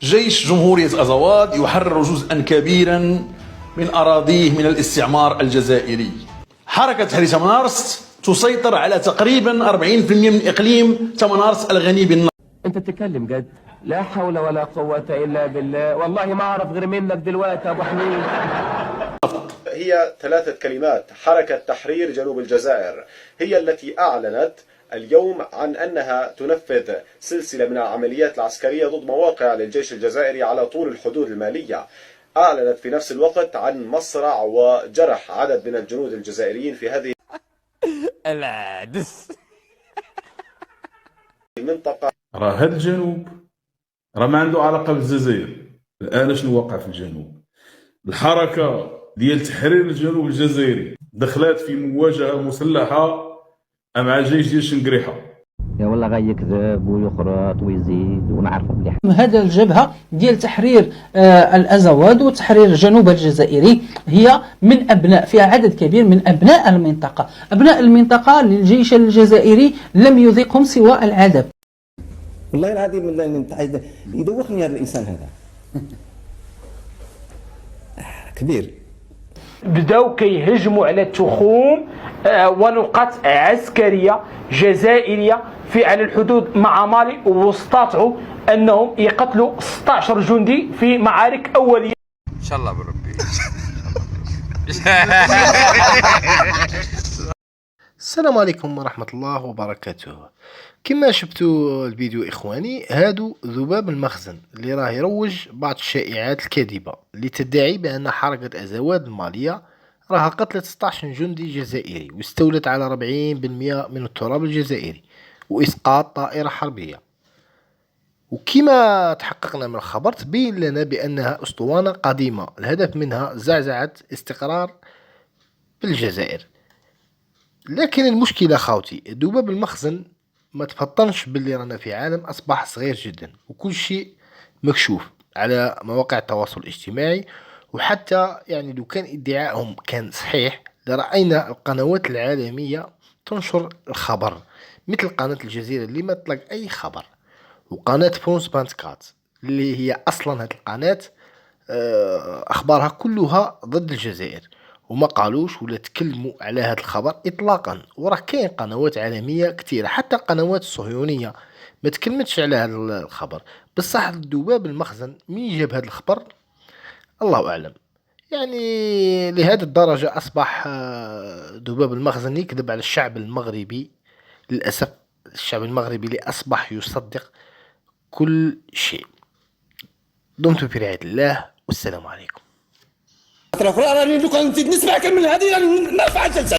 جيش جمهورية أزواد يحرر جزءا كبيرا من أراضيه من الاستعمار الجزائري. حركة تحرير تمنارس تسيطر على تقريبا 40% من إقليم تمنارس الغني بالنفط. انت تتكلم جد؟ لا حول ولا قوة الا بالله، والله ما اعرف غير منك دلوقتي يا ابو حميد. هي 3 كلمات: حركة تحرير جنوب الجزائر، هي التي أعلنت اليوم عن أنها تنفذ سلسلة من العمليات العسكرية ضد مواقع للجيش الجزائري على طول الحدود المالية. أعلنت في نفس الوقت عن مصرع وجرح عدد من الجنود الجزائريين في هذه العدس المنطقة. راه هذا الجنوب راه ما عنده علاقة بالجزائر. الآن شنو وقع في الجنوب؟ الحركة ديال تحرير الجنوب الجزائري دخلت في مواجهة مسلحة مع الجيش ديال شنقريحة. يا والله غيكذب ويخرط ويزيد ونعرفه مليح. هذا الجبهة ديال تحرير الأزواد وتحرير الجنوب الجزائري هي من أبناء، فيها عدد كبير من أبناء المنطقة. أبناء المنطقة للجيش الجزائري لم يذقهم سوى العذاب. والله العظيم يدوخني هذا الإنسان هذا كبير. بداو كيهجموا على التخوم ونقاط عسكريه جزائريه على الحدود مع مالي، واستطاعوا انهم يقتلوا 16 جندي في معارك اوليه. ان شاء الله بربي. السلام عليكم ورحمة الله وبركاته. كما شفتوا الفيديو إخواني، هادو ذباب المخزن اللي راه يروج بعض الشائعات الكاذبة اللي تدعي بأن حركة أزواد المالية راها قتلت 16 جندي جزائري واستولت على 40% من التراب الجزائري وإسقاط طائرة حربية. وكما تحققنا من الخبر تبين لنا بأنها أسطوانة قديمة الهدف منها زعزعة استقرار بالجزائر. لكن المشكلة خاوتي، ذباب المخزن ما تفطنش باللي رانا في عالم أصبح صغير جدا وكل شيء مكشوف على مواقع التواصل الاجتماعي. وحتى يعني لو كان ادعائهم كان صحيح لرأينا القنوات العالمية تنشر الخبر، مثل قناة الجزيرة اللي ما تطلق أي خبر، وقناة فرونس 24 اللي هي أصلا هذه القناة أخبارها كلها ضد الجزائر وما قالوش ولا تكلموا على هذا الخبر اطلاقا. وراه كاين قنوات عالميه كثيره حتى القنوات الصهيونيه ما تكلمتش على هذا الخبر. بصح الذباب المخزن مين جاب هذا الخبر الله اعلم. يعني لهذه الدرجه اصبح ذباب المخزن يكذب على الشعب المغربي. للاسف الشعب المغربي اللي اصبح يصدق كل شيء. دمتم في رعايه الله والسلام عليكم. راني لو كان نسمع كلمة هذه نرفع الجلسة.